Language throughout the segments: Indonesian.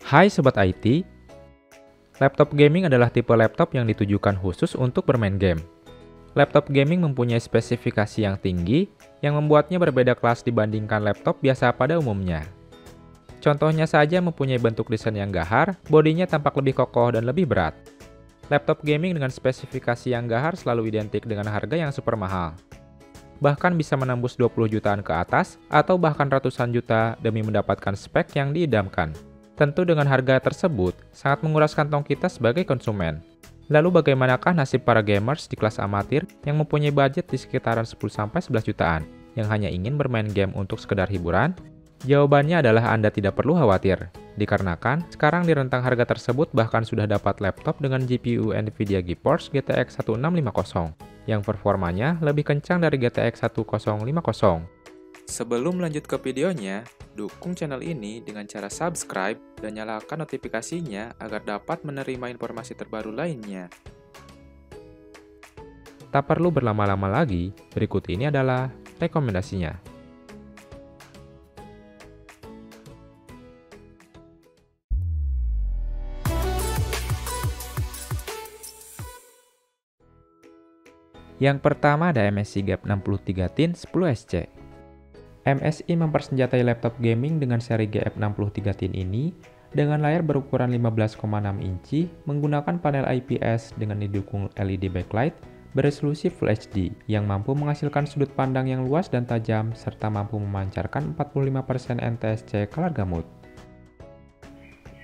Hai Sobat IT, laptop gaming adalah tipe laptop yang ditujukan khusus untuk bermain game. Laptop gaming mempunyai spesifikasi yang tinggi, yang membuatnya berbeda kelas dibandingkan laptop biasa pada umumnya. Contohnya saja mempunyai bentuk desain yang gahar, bodinya tampak lebih kokoh dan lebih berat. Laptop gaming dengan spesifikasi yang gahar selalu identik dengan harga yang super mahal. Bahkan bisa menembus 20 jutaan ke atas, atau bahkan ratusan juta demi mendapatkan spek yang diidamkan. Tentu dengan harga tersebut, sangat menguras kantong kita sebagai konsumen. Lalu bagaimanakah nasib para gamers di kelas amatir yang mempunyai budget di sekitaran 10-11 jutaan, yang hanya ingin bermain game untuk sekedar hiburan? Jawabannya adalah Anda tidak perlu khawatir, dikarenakan sekarang di rentang harga tersebut bahkan sudah dapat laptop dengan GPU NVIDIA GeForce GTX 1650, yang performanya lebih kencang dari GTX 1050. Sebelum lanjut ke videonya, dukung channel ini dengan cara subscribe dan nyalakan notifikasinya agar dapat menerima informasi terbaru lainnya. Tak perlu berlama-lama lagi, berikut ini adalah rekomendasinya. Yang pertama ada MSI Gap 63 Thin 10SC. MSI mempersenjatai laptop gaming dengan seri GF63 Thin ini dengan layar berukuran 15,6 inci menggunakan panel IPS dengan didukung LED backlight beresolusi Full HD yang mampu menghasilkan sudut pandang yang luas dan tajam serta mampu memancarkan 45% NTSC color gamut.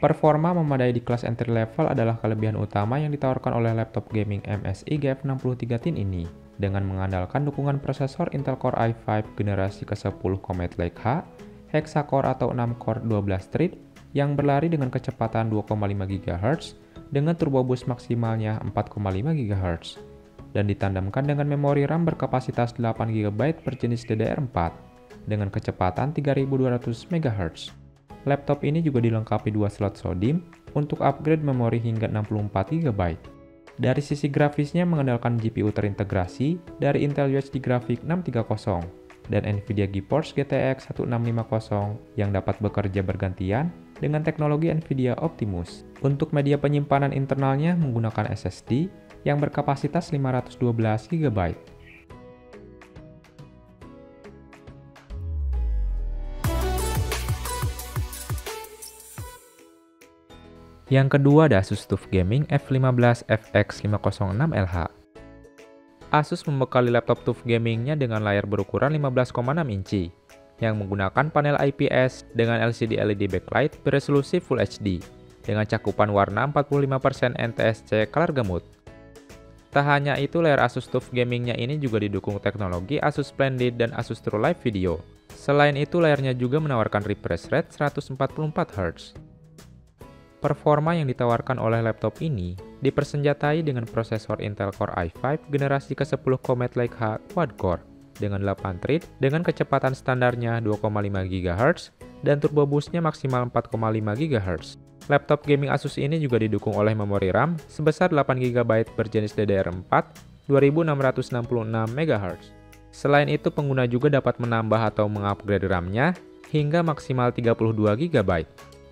Performa memadai di kelas entry level adalah kelebihan utama yang ditawarkan oleh laptop gaming MSI GF63 Thin ini, dengan mengandalkan dukungan prosesor Intel Core i5 generasi ke-10 Comet Lake H, Hexa-core atau 6-core 12 thread yang berlari dengan kecepatan 2,5 GHz dengan turbo boost maksimalnya 4,5 GHz, dan ditandemkan dengan memori RAM berkapasitas 8 GB berjenis DDR4 dengan kecepatan 3200 MHz. Laptop ini juga dilengkapi 2 slot SODIMM untuk upgrade memori hingga 64 GB. Dari sisi grafisnya mengandalkan GPU terintegrasi dari Intel UHD Graphics 630 dan NVIDIA GeForce GTX 1650 yang dapat bekerja bergantian dengan teknologi NVIDIA Optimus. Untuk media penyimpanan internalnya menggunakan SSD yang berkapasitas 512 GB. Yang kedua ada Asus TUF Gaming F15 FX506LH. Asus membekali laptop TUF gamingnya dengan layar berukuran 15,6 inci, yang menggunakan panel IPS dengan LCD LED backlight beresolusi Full HD, dengan cakupan warna 45% NTSC color gamut. Tak hanya itu, layar Asus TUF gamingnya ini juga didukung teknologi Asus Splendid dan Asus TrueLight Video. Selain itu, layarnya juga menawarkan refresh rate 144 Hz. Performa yang ditawarkan oleh laptop ini dipersenjatai dengan prosesor Intel Core i5 generasi ke-10 Comet Lake H quad-core dengan 8 thread dengan kecepatan standarnya 2,5 GHz dan turbo boost-nya maksimal 4,5 GHz. Laptop gaming Asus ini juga didukung oleh memori RAM sebesar 8 GB berjenis DDR4 2666 MHz. Selain itu, pengguna juga dapat menambah atau mengupgrade RAM-nya hingga maksimal 32 GB.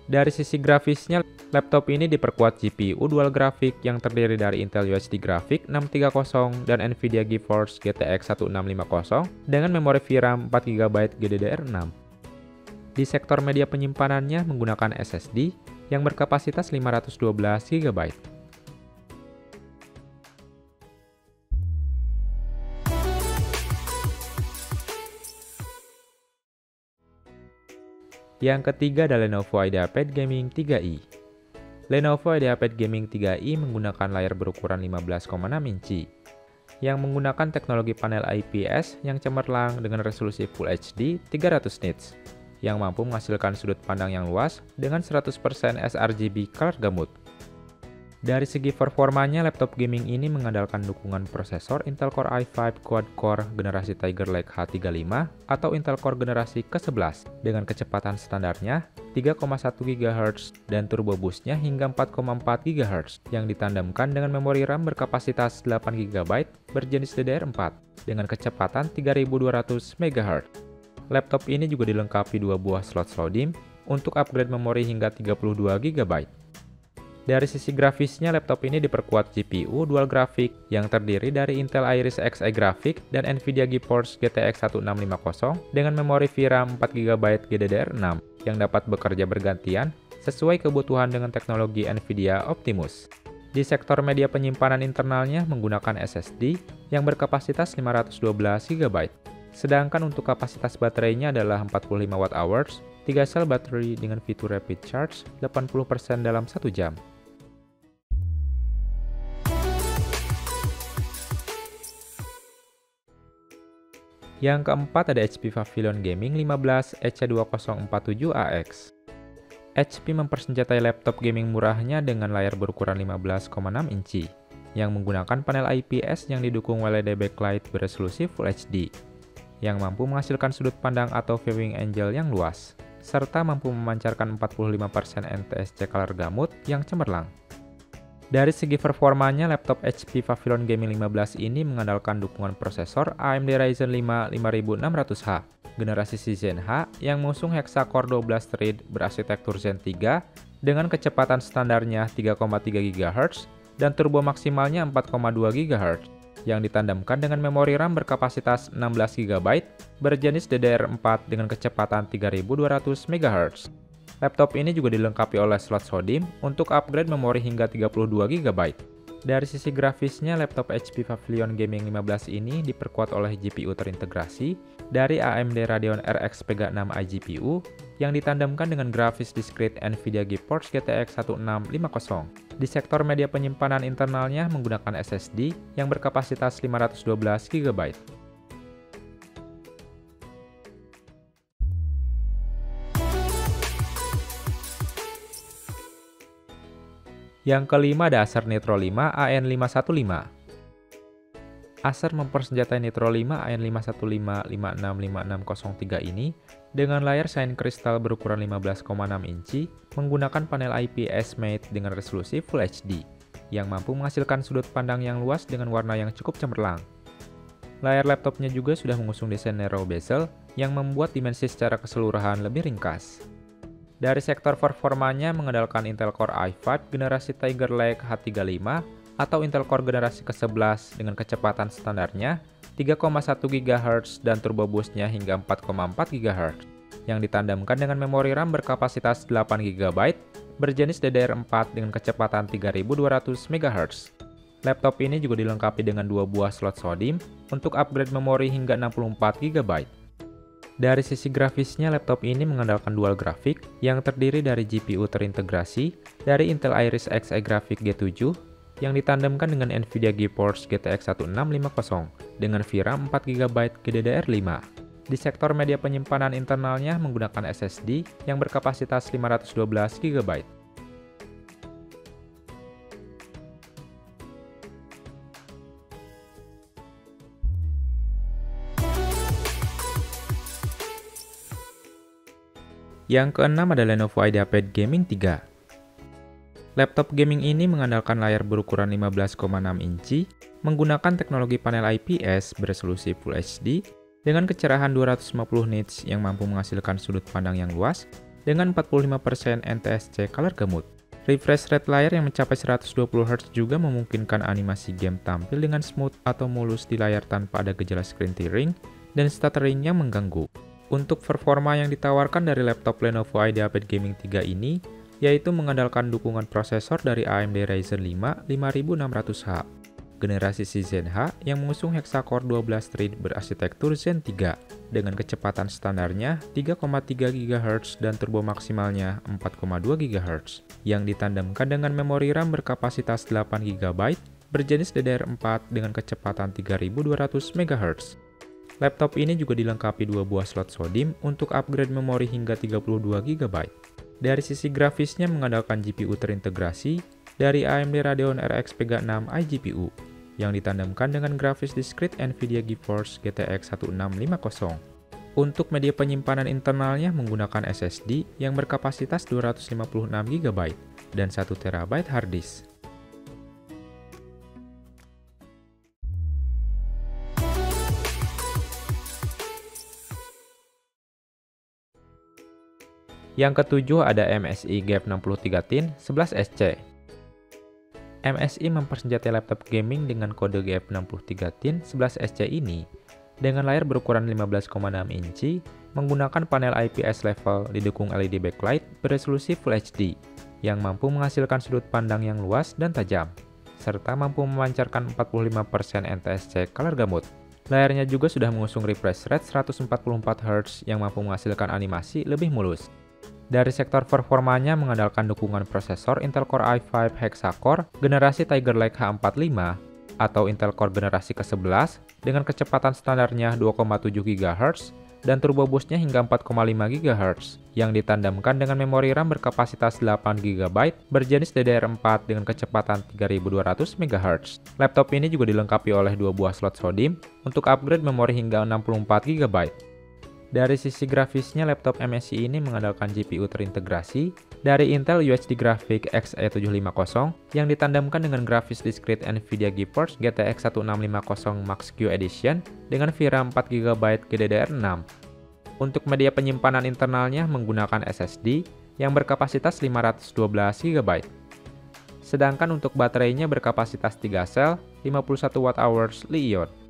Dari sisi grafisnya, laptop ini diperkuat GPU dual grafik yang terdiri dari Intel UHD Graphics 630 dan NVIDIA GeForce GTX 1650 dengan memori VRAM 4 GB GDDR6. Di sektor media penyimpanannya menggunakan SSD yang berkapasitas 512 GB. Yang ketiga adalah Lenovo IdeaPad Gaming 3i. Lenovo IdeaPad Gaming 3i menggunakan layar berukuran 15,6 inci, yang menggunakan teknologi panel IPS yang cemerlang dengan resolusi Full HD 300 nits, yang mampu menghasilkan sudut pandang yang luas dengan 100% sRGB color gamut. Dari segi performanya, laptop gaming ini mengandalkan dukungan prosesor Intel Core i5 quad-core generasi Tiger Lake H35 atau Intel Core generasi ke-11 dengan kecepatan standarnya 3,1 GHz dan turbo boost-nya hingga 4,4 GHz yang ditandemkan dengan memori RAM berkapasitas 8 GB berjenis DDR4 dengan kecepatan 3200 MHz. Laptop ini juga dilengkapi 2 buah slot SODIMM untuk upgrade memori hingga 32 GB. Dari sisi grafisnya, laptop ini diperkuat GPU dual grafik yang terdiri dari Intel Iris Xe grafik dan Nvidia GeForce GTX 1650 dengan memori VRAM 4 GB GDDR6 yang dapat bekerja bergantian sesuai kebutuhan dengan teknologi Nvidia Optimus. Di sektor media penyimpanan internalnya menggunakan SSD yang berkapasitas 512 GB. Sedangkan untuk kapasitas baterainya adalah 45 Wh, 3 sel baterai dengan fitur rapid charge 80% dalam 1 jam. Yang keempat ada HP Pavilion Gaming 15 EC2047AX. HP mempersenjatai laptop gaming murahnya dengan layar berukuran 15,6 inci, yang menggunakan panel IPS yang didukung LED backlight beresolusi Full HD, yang mampu menghasilkan sudut pandang atau viewing angle yang luas, serta mampu memancarkan 45% NTSC color gamut yang cemerlang. Dari segi performanya, laptop HP Pavilion Gaming 15 ini mengandalkan dukungan prosesor AMD Ryzen 5 5600H, generasi Zen H yang mengusung hexa-core 12 thread berarsitektur Zen 3 dengan kecepatan standarnya 3,3 GHz dan turbo maksimalnya 4,2 GHz, yang ditandemkan dengan memori RAM berkapasitas 16 GB berjenis DDR4 dengan kecepatan 3200 MHz. Laptop ini juga dilengkapi oleh slot SODIMM untuk upgrade memori hingga 32 GB. Dari sisi grafisnya, laptop HP Pavilion Gaming 15 ini diperkuat oleh GPU terintegrasi dari AMD Radeon RX Vega 6 iGPU yang ditandemkan dengan grafis discrete Nvidia GeForce GTX 1650. Di sektor media penyimpanan internalnya menggunakan SSD yang berkapasitas 512 GB. Yang kelima ada Acer Nitro 5 AN515. Acer mempersenjatai Nitro 5 AN515565603 ini dengan layar Shine Crystal berukuran 15,6 inci menggunakan panel IPS matte dengan resolusi Full HD yang mampu menghasilkan sudut pandang yang luas dengan warna yang cukup cemerlang. Layar laptopnya juga sudah mengusung desain narrow bezel yang membuat dimensi secara keseluruhan lebih ringkas. Dari sektor performanya mengandalkan Intel Core i5 generasi Tiger Lake H35 atau Intel Core generasi ke-11 dengan kecepatan standarnya 3,1 GHz dan turbo boost-nya hingga 4,4 GHz, yang ditandemkan dengan memori RAM berkapasitas 8 GB berjenis DDR4 dengan kecepatan 3200 MHz. Laptop ini juga dilengkapi dengan 2 buah slot SODIMM untuk upgrade memori hingga 64 GB. Dari sisi grafisnya, laptop ini mengandalkan dual grafik yang terdiri dari GPU terintegrasi dari Intel Iris Xe grafik G7 yang ditandemkan dengan Nvidia GeForce GTX 1650 dengan VRAM 4 GB GDDR5. Di sektor media penyimpanan internalnya menggunakan SSD yang berkapasitas 512 GB. Yang keenam ada Lenovo IdeaPad Gaming 3. Laptop gaming ini mengandalkan layar berukuran 15,6 inci, menggunakan teknologi panel IPS beresolusi Full HD dengan kecerahan 250 nits yang mampu menghasilkan sudut pandang yang luas dengan 45% NTSC color gamut. Refresh rate layar yang mencapai 120 Hz juga memungkinkan animasi game tampil dengan smooth atau mulus di layar tanpa ada gejala screen tearing dan stuttering yang mengganggu. Untuk performa yang ditawarkan dari laptop Lenovo IdeaPad Gaming 3 ini, yaitu mengandalkan dukungan prosesor dari AMD Ryzen 5 5600H, generasi Zen H yang mengusung hexa-core 12 thread berarsitektur Zen 3 dengan kecepatan standarnya 3,3 GHz dan turbo maksimalnya 4,2 GHz, yang ditandemkan dengan memori RAM berkapasitas 8 GB berjenis DDR4 dengan kecepatan 3200 MHz. Laptop ini juga dilengkapi 2 buah slot SODIMM untuk upgrade memori hingga 32 GB. Dari sisi grafisnya mengandalkan GPU terintegrasi dari AMD Radeon RX Vega 6 iGPU yang ditandemkan dengan grafis discrete Nvidia GeForce GTX 1650. Untuk media penyimpanan internalnya menggunakan SSD yang berkapasitas 256 GB dan 1 TB harddisk. Yang ketujuh ada MSI G63 Thin 11SC. MSI mempersenjatai laptop gaming dengan kode G63 Thin 11SC ini dengan layar berukuran 15,6 inci, menggunakan panel IPS level didukung LED backlight beresolusi Full HD yang mampu menghasilkan sudut pandang yang luas dan tajam, serta mampu memancarkan 45% NTSC color gamut. Layarnya juga sudah mengusung refresh rate 144 Hz yang mampu menghasilkan animasi lebih mulus. Dari sektor performanya mengandalkan dukungan prosesor Intel Core i5 Hexa-core generasi Tiger Lake H45 atau Intel Core generasi ke-11 dengan kecepatan standarnya 2,7 GHz dan turbo boost-nya hingga 4,5 GHz yang ditandemkan dengan memori RAM berkapasitas 8 GB berjenis DDR4 dengan kecepatan 3200 MHz. Laptop ini juga dilengkapi oleh 2 buah slot SODIMM untuk upgrade memori hingga 64 GB. Dari sisi grafisnya, laptop MSI ini mengandalkan GPU terintegrasi dari Intel UHD Graphics Xe750 yang ditandemkan dengan grafis discrete NVIDIA GeForce GTX 1650 Max-Q Edition dengan VRAM 4GB GDDR6. Untuk media penyimpanan internalnya menggunakan SSD yang berkapasitas 512 GB. Sedangkan untuk baterainya berkapasitas 3 sel 51 Wh Li-ion.